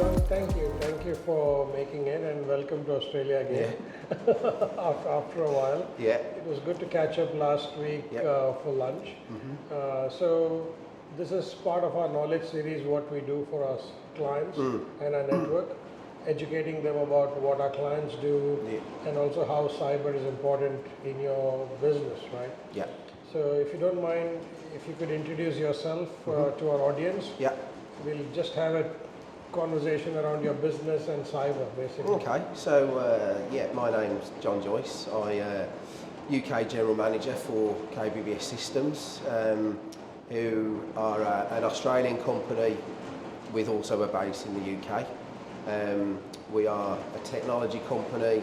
John, thank you. Thank you for making it and welcome to Australia again. After a while. Yeah. It was good to catch up last week for lunch. So this is part of our knowledge series, what we do for our clients and our network, educating them about what our clients do and also how cyber is important in your business, right? Yeah. So if you don't mind, if you could introduce yourself to our audience. Yeah. We'll just have a conversation around your business and cyber, basically. Okay, so my name's John Joyce. I UK General Manager for KBBS Systems, who are an Australian company with also a base in the UK. We are a technology company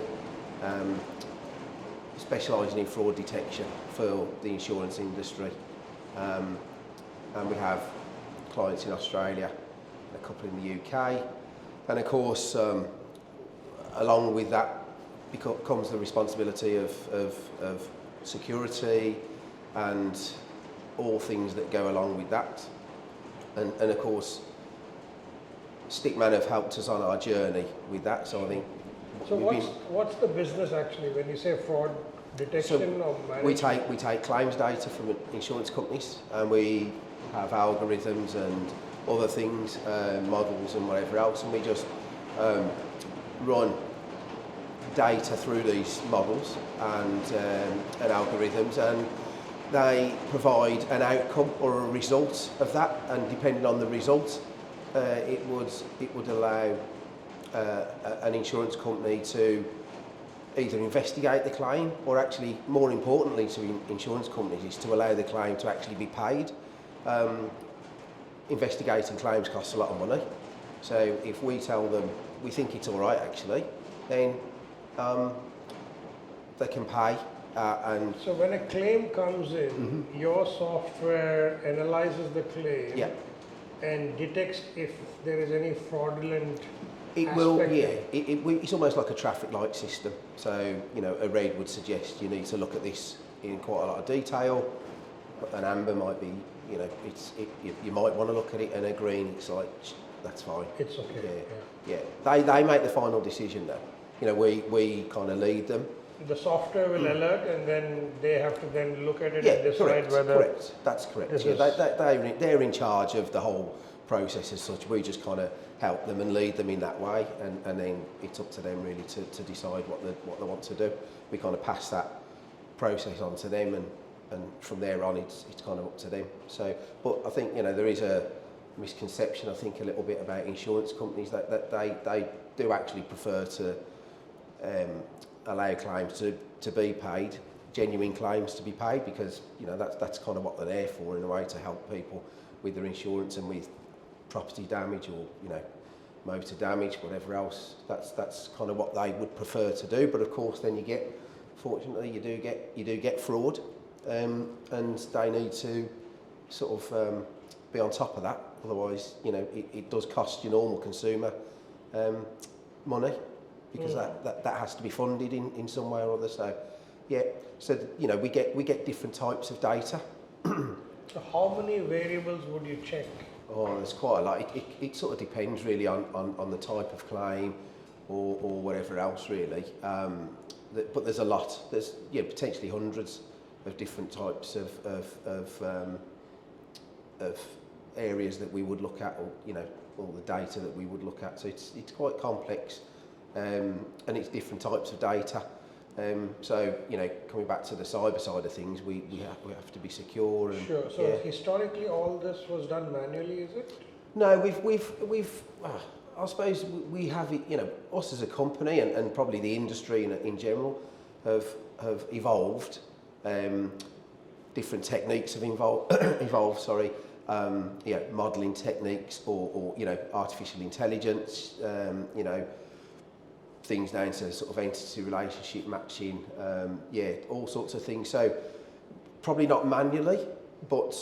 specialising in fraud detection for the insurance industry, and we have clients in Australia, a couple in the UK, and of course along with that comes the responsibility of security and all things that go along with that, and of course Stickman have helped us on our journey with that, so I think. So what's the business actually when you say fraud detection or management? We take claims data from insurance companies, and we have algorithms and other things, models and whatever else, and we just run data through these models and algorithms, and they provide an outcome or a result of that, and depending on the result, it would allow an insurance company to either investigate the claim, or actually, more importantly to insurance companies, is to allow the claim to actually be paid. Investigating claims costs a lot of money, so if we tell them we think it's all right actually, then they can pay. And so when a claim comes in, your software analyzes the claim and detects if there is any fraudulent it's almost like a traffic light system. So, you know, a red would suggest you need to look at this in quite a lot of detail. An amber might be, you know, you might want to look at it, and a green, it's like, that's fine. It's okay. They make the final decision though. You know, we kind of lead them. The software will alert, and then they have to then look at it and decide whether. Correct. That's correct. They're in charge of the whole process as such. We just kind of help them and lead them in that way, and then it's up to them really to decide what they want to do. We kind of pass that process on to them, and from there on it's kind of up to them. So, but I think, you know, there is a misconception, I think, a little bit about insurance companies that they do actually prefer to allow claims to be paid, genuine claims to be paid, because, you know, that's kind of what they're there for, in a way, to help people with their insurance and with property damage, or, you know, motor damage, whatever else. That's kind of what they would prefer to do. But of course, then fortunately, you do get fraud, and they need to sort of be on top of that. Otherwise, you know, it does cost your normal consumer money, because that has to be funded in some way or other. So, so you know, we get different types of data. So how many variables would you check? Oh, there's quite a lot. It sort of depends really on the type of claim or whatever else really. But there's a lot. There's potentially hundreds of different types of areas that we would look at, or, you know, all the data that we would look at. So it's quite complex, and it's different types of data. So, you know, coming back to the cyber side of things, we have to be secure. And, sure. So historically, all this was done manually, is it? No, we've I suppose we have, you know, us as a company and probably the industry in general have evolved. Different techniques have evolved. Sorry. Modelling techniques, or you know, artificial intelligence. You know, things down to sort of entity relationship matching, all sorts of things. So probably not manually, but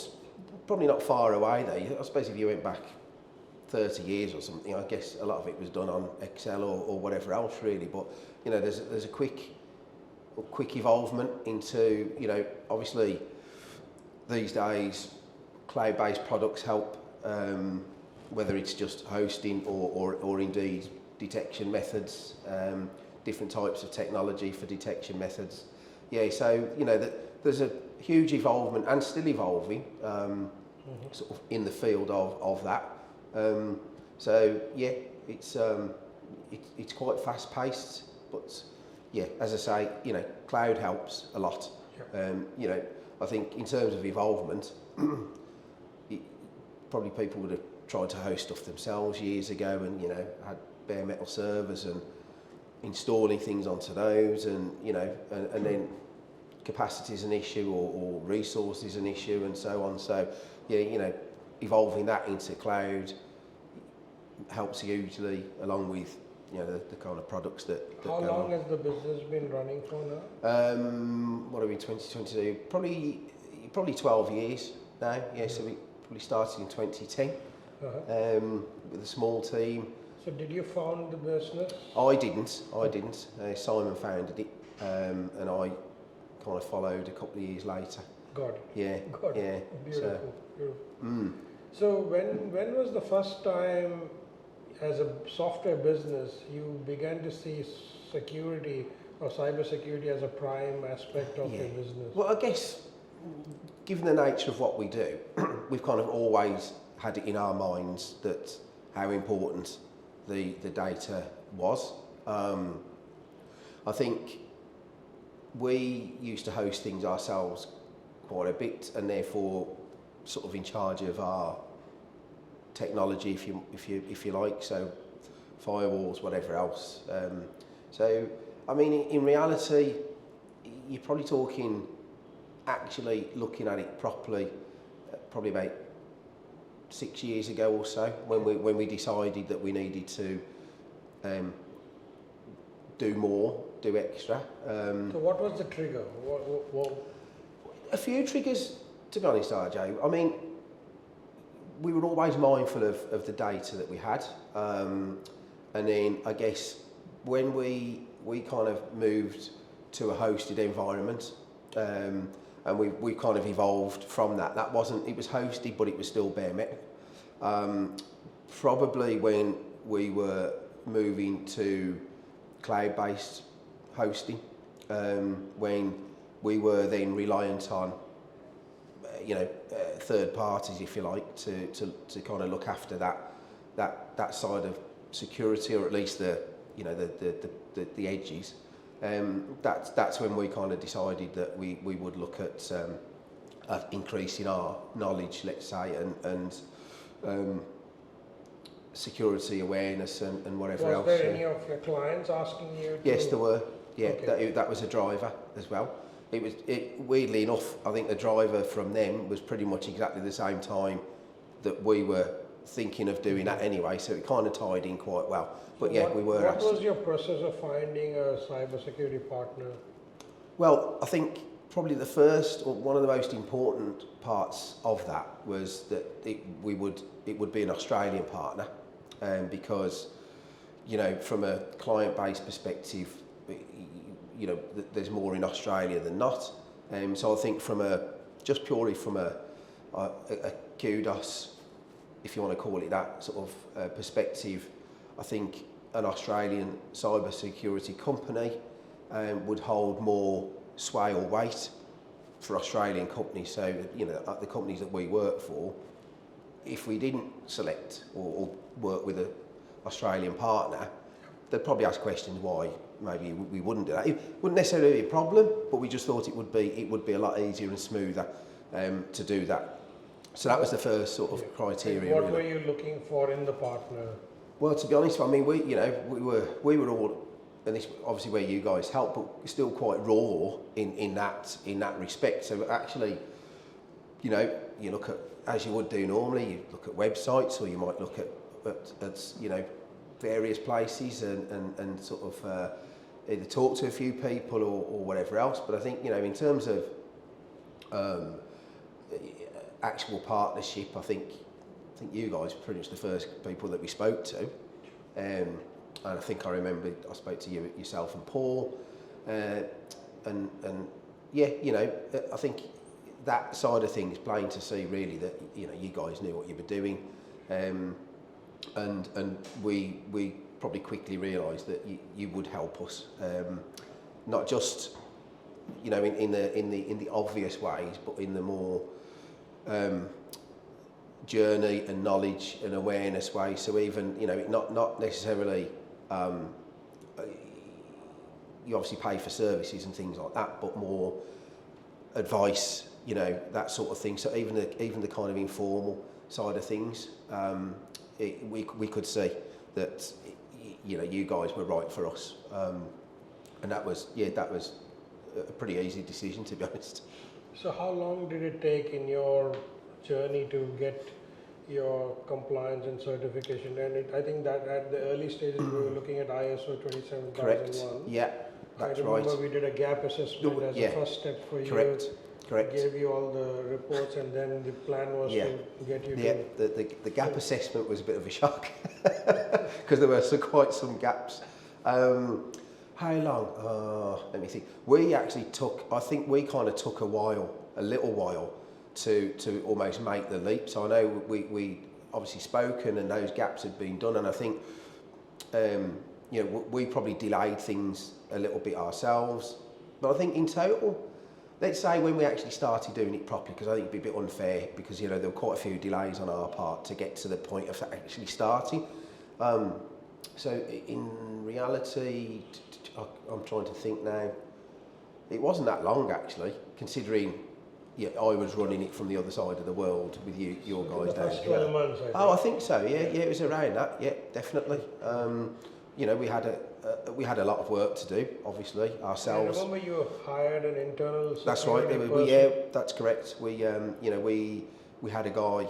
probably not far away there. I suppose if you went back 30 years or something, I guess a lot of it was done on Excel or whatever else really. But, you know, there's a quick evolvement into, you know, obviously these days cloud-based products help whether it's just hosting or indeed detection methods, different types of technology for detection methods. Yeah, so there's a huge involvement and still evolving sort of in the field of that. So yeah, it's quite fast paced, but yeah, as I say, cloud helps a lot. Yep. I think in terms of involvement, probably people would have tried to host stuff themselves years ago, and had bare metal servers and installing things onto those, and and then capacity is an issue or resource is an issue, and so on. So yeah, evolving that into cloud helps hugely, along with the kind of products that How go long on. has the business been running for now? What are we, 2022? Probably 12 years now. Yeah, so we probably started in 2010 with a small team. So did you found the business? I didn't. Simon founded it, and I kind of followed a couple of years later. Got it. Yeah. Got Yeah. it. Beautiful. Mm. So when was the first time, as a software business, you began to see security or cybersecurity as a prime aspect of your business? Well, I guess, given the nature of what we do, we've kind of always had it in our minds that how important the data was. I think we used to host things ourselves quite a bit, and therefore sort of in charge of our technology, if you like, so firewalls, whatever else. So I mean, in reality, you're probably talking actually looking at it properly, probably about 6 years ago or so, when we decided that we needed to do more, do extra. So what was the trigger? What? A few triggers, to be honest, Ajay. I mean, we were always mindful of the data that we had, and then I guess when we kind of moved to a hosted environment, and we kind of evolved from that. It was hosted, but it was still bare metal. Probably when we were moving to cloud-based hosting, when we were then reliant on third parties, if you like, to kind of look after that side of security, or at least the edges. That's when we kind of decided that we would look at increasing our knowledge, let's say, and security awareness and whatever else. Was there any of your clients asking you to? Yes, there were. Yeah, Okay. that was a driver as well. Weirdly enough, I think the driver from them was pretty much exactly the same time that we were thinking of doing that anyway, so it kind of tied in quite well. But yeah, we were asked. What was your process of finding a cybersecurity partner? Well, I think probably the first, or one of the most important parts of that was that it would be an Australian partner, because from a client-based perspective, there's more in Australia than not. So I think just purely from a kudos, if you want to call it that, sort of perspective, I think an Australian cybersecurity company would hold more sway or weight for Australian companies. So the companies that we work for, if we didn't select or work with an Australian partner, they'd probably ask questions why maybe we wouldn't do that. It wouldn't necessarily be a problem, but we just thought it would be a lot easier and smoother to do that. So that was the first sort of criteria. What were you looking for in the partner? Well, to be honest, I mean, we were all, and this obviously where you guys help, but still quite raw in that respect. So actually, you look at, as you would do normally, you look at websites, or you might look at various places and sort of either talk to a few people or whatever else. But I think in terms of actual partnership, I think you guys were pretty much the first people that we spoke to, and I think I remember I spoke to yourself and Paul, and yeah, I think that side of things, plain to see really that you guys knew what you were doing, and we probably quickly realised that you would help us, not just in the obvious ways, but in the more journey and knowledge and awareness way. So even not necessarily you obviously pay for services and things like that, but more advice, that sort of thing. So even the kind of informal side of things, we could see that you guys were right for us, and that was a pretty easy decision, to be honest. So how long did it take in your journey to get your compliance and certification? And I think that at the early stages we were looking at ISO 27001. Correct. Yeah, that's right. I remember we did a gap assessment as a first step for you. Correct. Gave you all the reports, and then the plan was to get you to... The gap assessment was a bit of a shock because there were quite some gaps. How long? Let me think. I think we kind of took a little while to almost make the leap. So I know we obviously spoken and those gaps had been done, and I think we probably delayed things a little bit ourselves. But I think in total, let's say when we actually started doing it properly, because I think it'd be a bit unfair, because there were quite a few delays on our part to get to the point of actually starting. So in reality, I'm trying to think now, it wasn't that long actually, considering I was running it from the other side of the world with your guys down here. 12 months, I think. I think so. Yeah, it was around that. Yeah, definitely. We had a lot of work to do, obviously ourselves. I remember you hired an internal. That's right. That's correct. We had a guy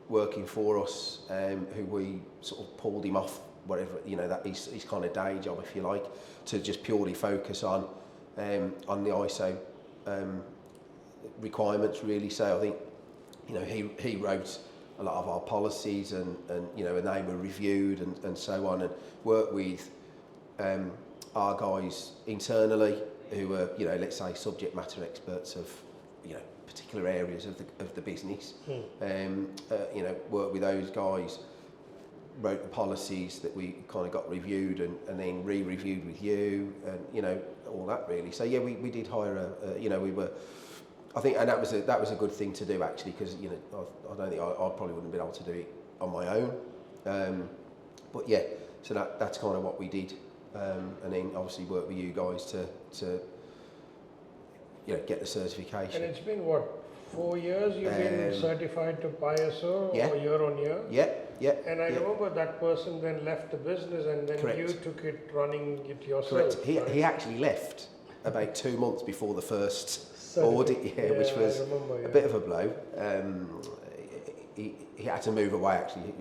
working for us who we sort of pulled him off whatever that his kind of day job, if you like, to just purely focus on the ISO requirements really. So I think he wrote a lot of our policies and they were reviewed and so on, and worked with our guys internally who were let's say subject matter experts of particular areas of the business. Worked with those guys, wrote the policies that we kind of got reviewed and then re-reviewed with you, and all that really. So we did hire we were, I think, and that was a good thing to do actually, because I don't think I probably wouldn't have been able to do it on my own. But yeah, so that's kind of what we did, and then obviously work with you guys to get the certification. And it's been what, 4 years you've been certified to ISO, or year on year? Yeah. And I remember that person then left the business, and then you took it, running it yourself. Correct. He actually left about 2 months before the first audit, which was a bit of a blow. He had to move away actually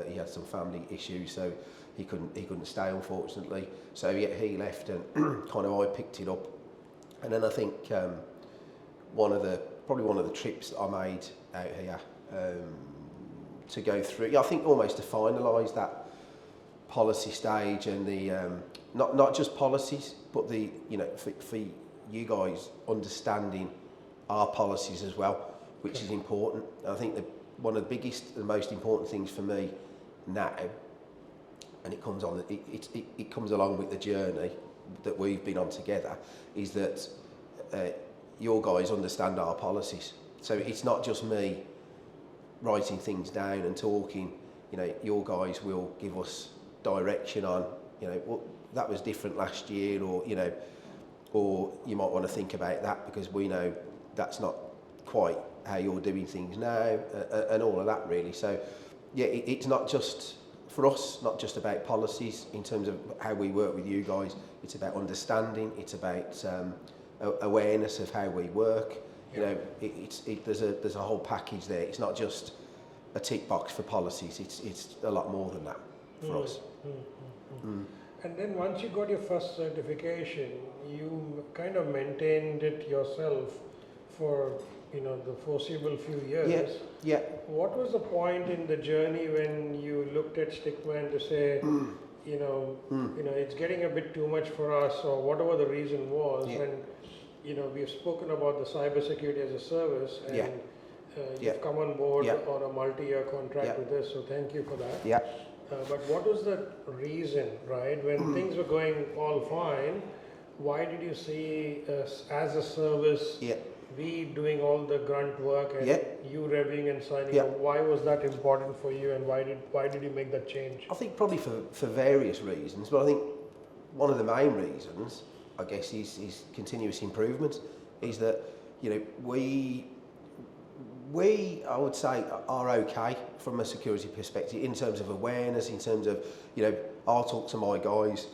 he had some family issues, so he couldn't stay, unfortunately. So he left, and kind of I picked it up. And then I think probably one of the trips that I made out here to go through, I think almost to finalise that policy stage and the not just policies, but the for you guys understanding our policies as well, which is important. I think that one of the biggest and most important things for me now, and it comes along with the journey that we've been on together, is that your guys understand our policies. So it's not just me writing things down and talking. Your guys will give us direction on, well, that was different last year, or you might want to think about that because we know that's not quite how you're doing things now, and all of that really. So yeah, it's not just for us, not just about policies in terms of how we work with you guys. It's about understanding. It's about awareness of how we work. There's a whole package there. It's not just a tick box for policies. It's a lot more than that for us. And then once you got your first certification, you kind of maintained it yourself for the foreseeable few years. Yeah. What was the point in the journey when you looked at Stickman to say, it's getting a bit too much for us, or whatever the reason was? And we've spoken about the cybersecurity as a service, and you've come on board on a multi-year contract with this, so thank you for that. But what was the reason, right? When things were going all fine, why did you see us as a service, Yeah. we doing all the grunt work and Yeah. you reviewing and signing Yeah. up? Why was that important for you, and why did you make that change? I think probably for various reasons, but I think one of the main reasons, I guess, is continuous improvement. Is that, you know, we I would say are okay from a security perspective in terms of awareness, in terms of, you know, I'll talk to my guys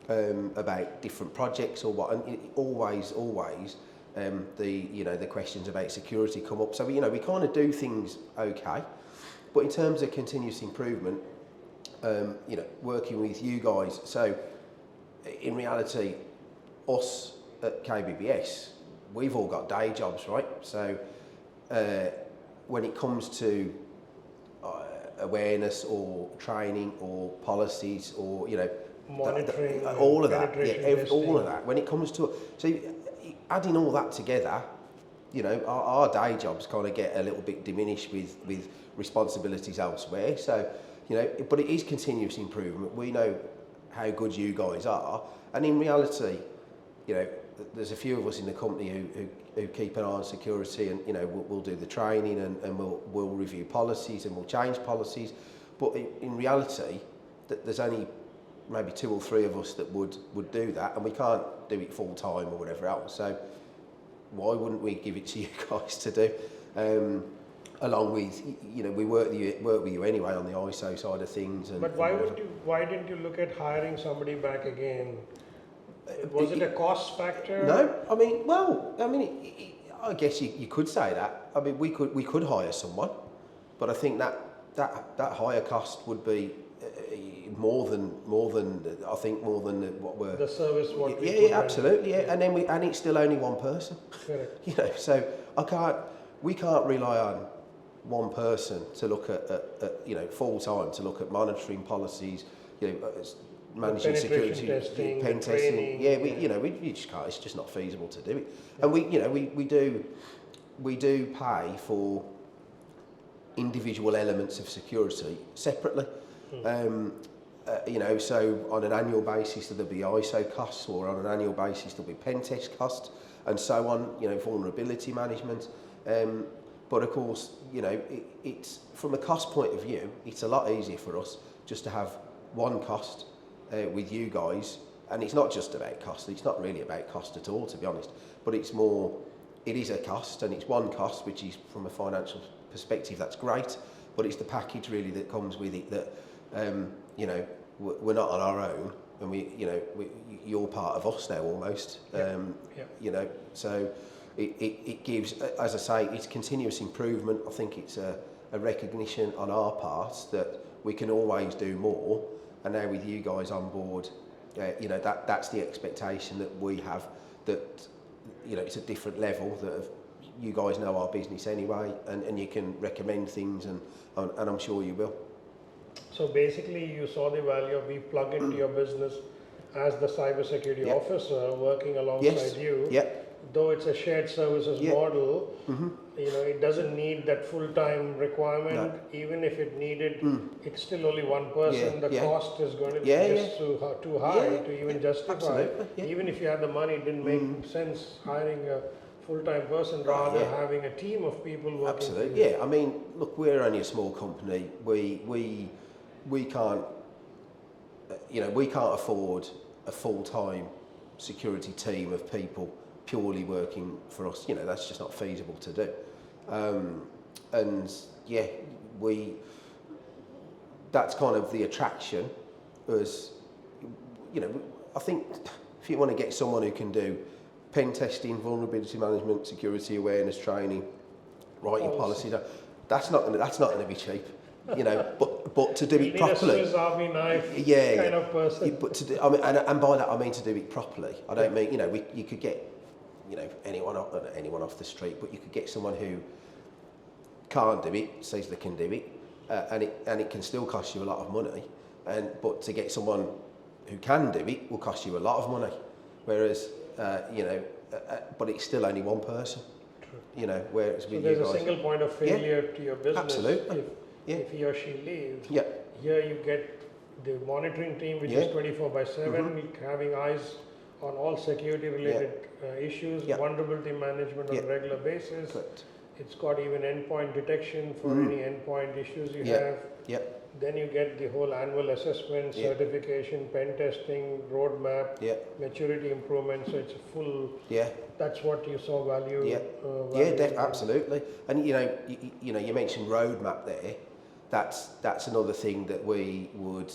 about different projects or what, and always the questions about security come up. So we kind of do things okay, but in terms of continuous improvement, working with you guys. So in reality, us at KBBS, we've all got day jobs, right? So when it comes to awareness or training or policies or, Monitoring, all of that, all of testing. that. When it comes to, so adding all that together, our day jobs kind of get a little bit diminished with responsibilities elsewhere. So, but it is continuous improvement. We know how good you guys are, and in reality, there's a few of us in the company who keep an eye on security, and we'll do the training and we'll review policies and we'll change policies. But in reality, there's only maybe 2 or 3 of us that would do that, and we can't do it full time or whatever else. So why wouldn't we give it to you guys to do? Along with, we work with you anyway on the ISO side of things. But why didn't you look at hiring somebody back again? Was it a cost factor? No, I guess you could say that. I mean, we could hire someone, but I think that higher cost would be more than what we're the service. Absolutely, yeah. And it's still only one person. Correct. So we can't rely on one person to look at full time to look at monitoring policies, managing security, testing, pen testing. training. Yeah, we just can't. It's just not feasible to do it. And we do pay for individual elements of security separately. So on an annual basis there'll be ISO costs, or on an annual basis there'll be pen test costs, and so on. Vulnerability management. But of course, it's from a cost point of view, it's a lot easier for us just to have one cost with you guys, and it's not just about cost. It's not really about cost at all, to be honest. But it is a cost, and it's one cost, which is from a financial perspective, that's great. But it's the package really that comes with it that we're not on our own, and you're part of us now almost. So it gives, as I say, it's continuous improvement. I think it's a recognition on our part that we can always do more. And now with you guys on board, that's the expectation that we have. That it's a different level. That you guys know our business anyway, and you can recommend things, and I'm sure you will. So basically, you saw the value of we plug into your business as the cybersecurity officer working alongside you. Though it's a shared services model, it doesn't need that full-time requirement. No. Even if it needed, it's still only one person. The cost is going to be just too high to even justify. Absolutely. Even if you had the money, it didn't make sense hiring a full-time person rather than having a team of people working. Absolutely. I mean, look, we're only a small company. We can't, we can't afford a full-time security team of people purely working for us. That's just not feasible to do. That's kind of the attraction. As I think if you want to get someone who can do pen testing, vulnerability management, security awareness training, writing policy, that's not going to be cheap. But to do it properly. A Swiss Army knife kind of person. But to do, and by that I mean to do it properly. I don't mean you could get anyone off the street, but you could get someone who can't do it, says they can do it, and it can still cost you a lot of money. But to get someone who can do it will cost you a lot of money. Whereas but it's still only one person. True. Whereas so there's a single point of failure to your business. Absolutely. If he or she leaves. Yeah. Here you get the monitoring team, which is 24/7, having eyes on all security related issues, vulnerability management on a regular basis. Correct. It's got even endpoint detection for any endpoint issues you have. Then you get the whole annual assessment, certification, pen testing, roadmap, maturity improvement. So it's a full. That's what you saw value. Absolutely. And you mentioned roadmap there. That's another thing that we would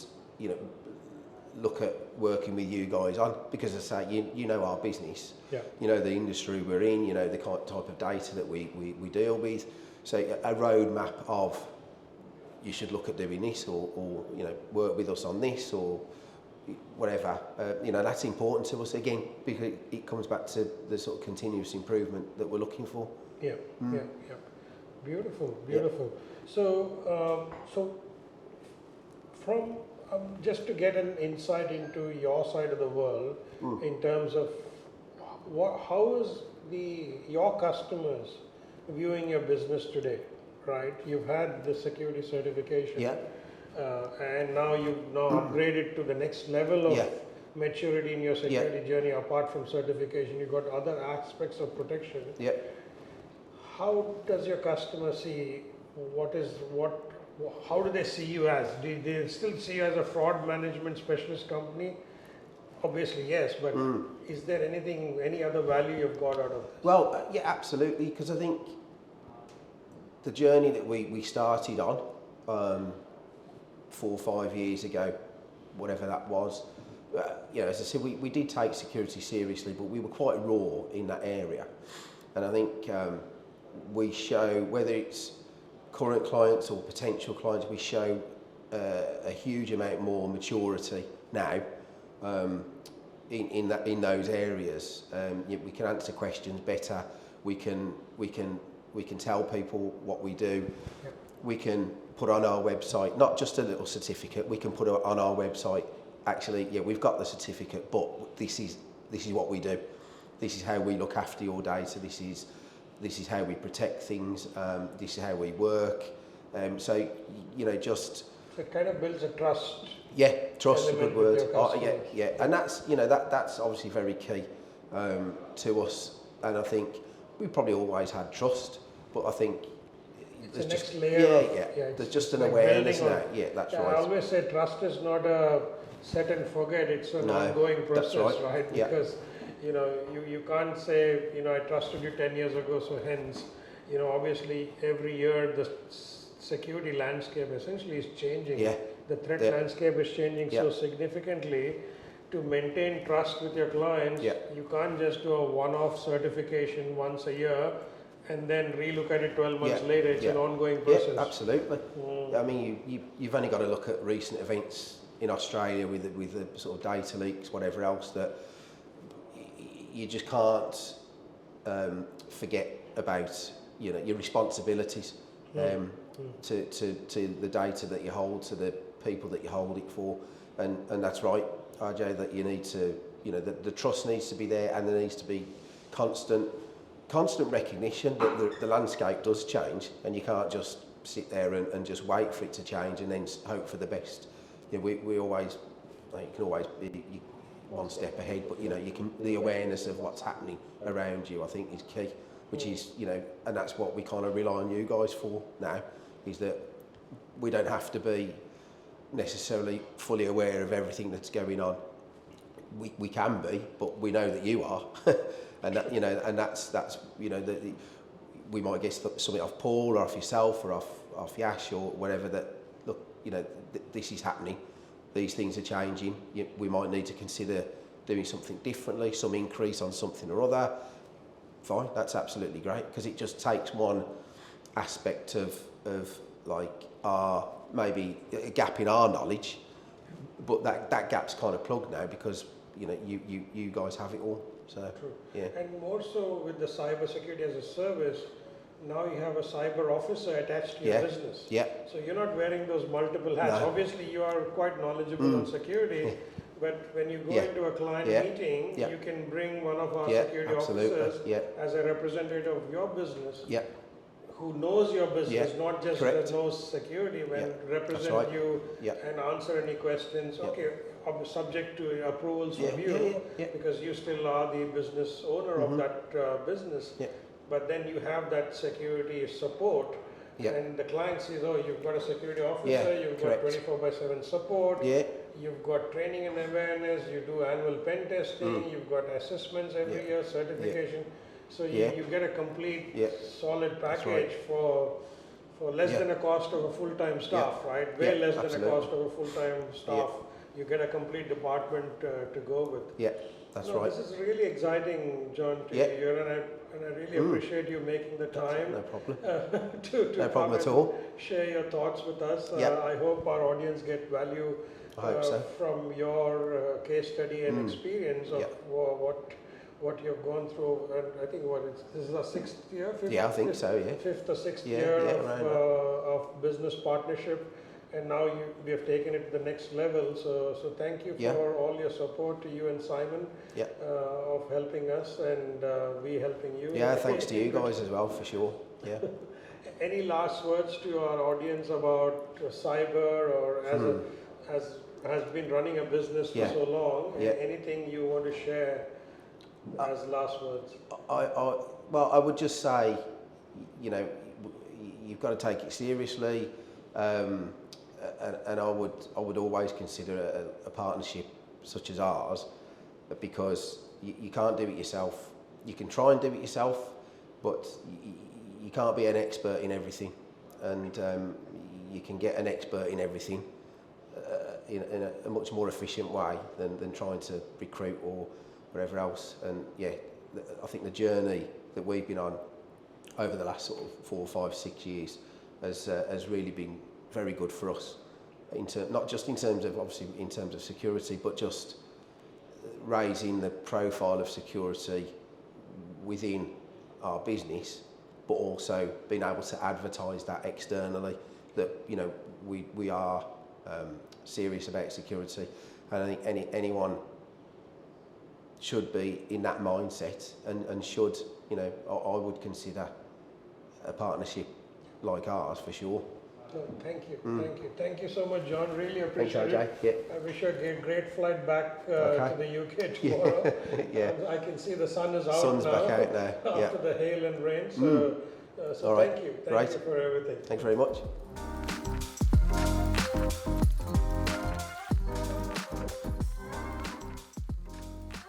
look at working with you guys on, because as I say, you know our business, you know the industry we're in, you know the type of data that we deal with. So a roadmap of you should look at doing this, or work with us on this, or whatever. That's important to us again, because it comes back to the sort of continuous improvement that we're looking for. Beautiful. So from just to get an insight into your side of the world, in terms of how is your customers viewing your business today, right? You've had the security certification, and now you've upgraded to the next level of maturity in your security journey. Apart from certification, you've got other aspects of protection. How does your customer see how do they see you as? Do they still see you as a fraud management specialist company? Obviously, yes, but is there any other value you've got out of this? Well, absolutely, because I think the journey that we started on 4 or 5 years ago, whatever that was, as I said, we did take security seriously, but we were quite raw in that area. And I think we show, whether it's current clients or potential clients, we show a huge amount more maturity now in those areas. We can answer questions better. We can tell people what we do. We can put on our website not just a little certificate. We can put it on our website. Actually, we've got the certificate, but this is what we do. This is how we look after your data. This is how we protect things. This is how we work. So it kind of builds a trust. Trust is a good word. And that's obviously very key to us. And I think we probably always had trust, but I think there's just layer. There's just an awareness now. That's right. I always say trust is not a set and forget. It's an ongoing process, right? Because you can't say, I trusted you 10 years ago, so hence, obviously every year the security landscape essentially is changing. The threat landscape is changing so significantly. To maintain trust with your clients, you can't just do a one-off certification once a year and then relook at it 12 months later. It's an ongoing process. Absolutely. I mean, you've only got to look at recent events in Australia with the sort of data leaks, whatever else, that you just can't forget about your responsibilities to the data that you hold, to the people that you hold it for, and that's right, Ajay, that you need to the trust needs to be there, and there needs to be constant recognition that the landscape does change, and you can't just sit there and just wait for it to change and then hope for the best. We always, you can always be one step ahead, but the awareness of what's happening around you, I think, is key, which is and that's what we kind of rely on you guys for now, is that we don't have to be necessarily fully aware of everything that's going on. We can be, but we know that you are, and that, and that's we might get something off Paul or off yourself or off Yash or whatever, that look, this is happening, these things are changing. We might need to consider doing something differently, some increase on something or other. Fine, that's absolutely great, because it just takes one aspect of like our maybe a gap in our knowledge, but that gap's kind of plugged now because you guys have it all. So true. And more so with the cybersecurity as a service, now you have a cyber officer attached to your business. So you're not wearing those multiple hats. No. Obviously you are quite knowledgeable on security, but when you go into a client meeting, you can bring one of our security officers as a representative of your business, who knows your business, Yeah, not just correct. that knows security, when Yeah, represent right. you Yeah. and answer any questions. Yeah. Okay, subject to approvals Yeah, from yeah, you, yeah. because you still are the business owner of that business. Yeah. But then you have that security support. Yeah. And the client says, oh, you've got a security officer, Yeah, you've correct. got 24/7 support, Yeah. you've got training and awareness, you do annual pen testing, you've got assessments every Yeah. year, certification. So Yeah. you get a complete Yeah. solid That's package right. for less Yeah. than a cost of a full-time staff, right? Way Yeah, less absolutely. than a cost of a full-time staff. You get a complete department to go with. Yeah, that's No, right. This is really exciting, John, to Yeah. hear, and I really appreciate you making the time No problem. to No problem come at and all. share your thoughts with us. Yeah. I hope our audience get value I hope so. from your case study and experience of Yeah. what you've gone through. And I think this is our sixth year, Yeah, I think so, yeah. fifth or sixth Yeah, year yeah, around of business partnership. And now we have taken it to the next level. So thank you Yeah. for all your support to you and Simon Yeah. of helping us and we helping you. Yeah, thanks to you guys as well, for sure. Yeah. Any last words to our audience about cyber, or as has been running a business for Yeah. so long? Yeah. Anything you want to share as last words? Well, I would just say, you know, you've got to take it seriously, and I would always consider a partnership such as ours, because you can't do it yourself. You can try and do it yourself, but you can't be an expert in everything, and you can get an expert in everything in a much more efficient way than trying to recruit or whatever else. And yeah, I think the journey that we've been on over the last sort of 4, 5, 6 years has really been very good for us, not just in terms of, obviously in terms of security, but just raising the profile of security within our business, but also being able to advertise that externally, that, you know, we are serious about security. And I think anyone should be in that mindset, and should, you know, I would consider a partnership like ours for sure. No, thank you. Thank you so much, John. Really appreciate Ajay. it. I wish you a great flight back to the UK tomorrow. Yeah. I can see the sun is out Sun's now. back out there. After Yeah. the hail and rain. So, All right. thank you. Great. Thank you for everything. Thanks very much.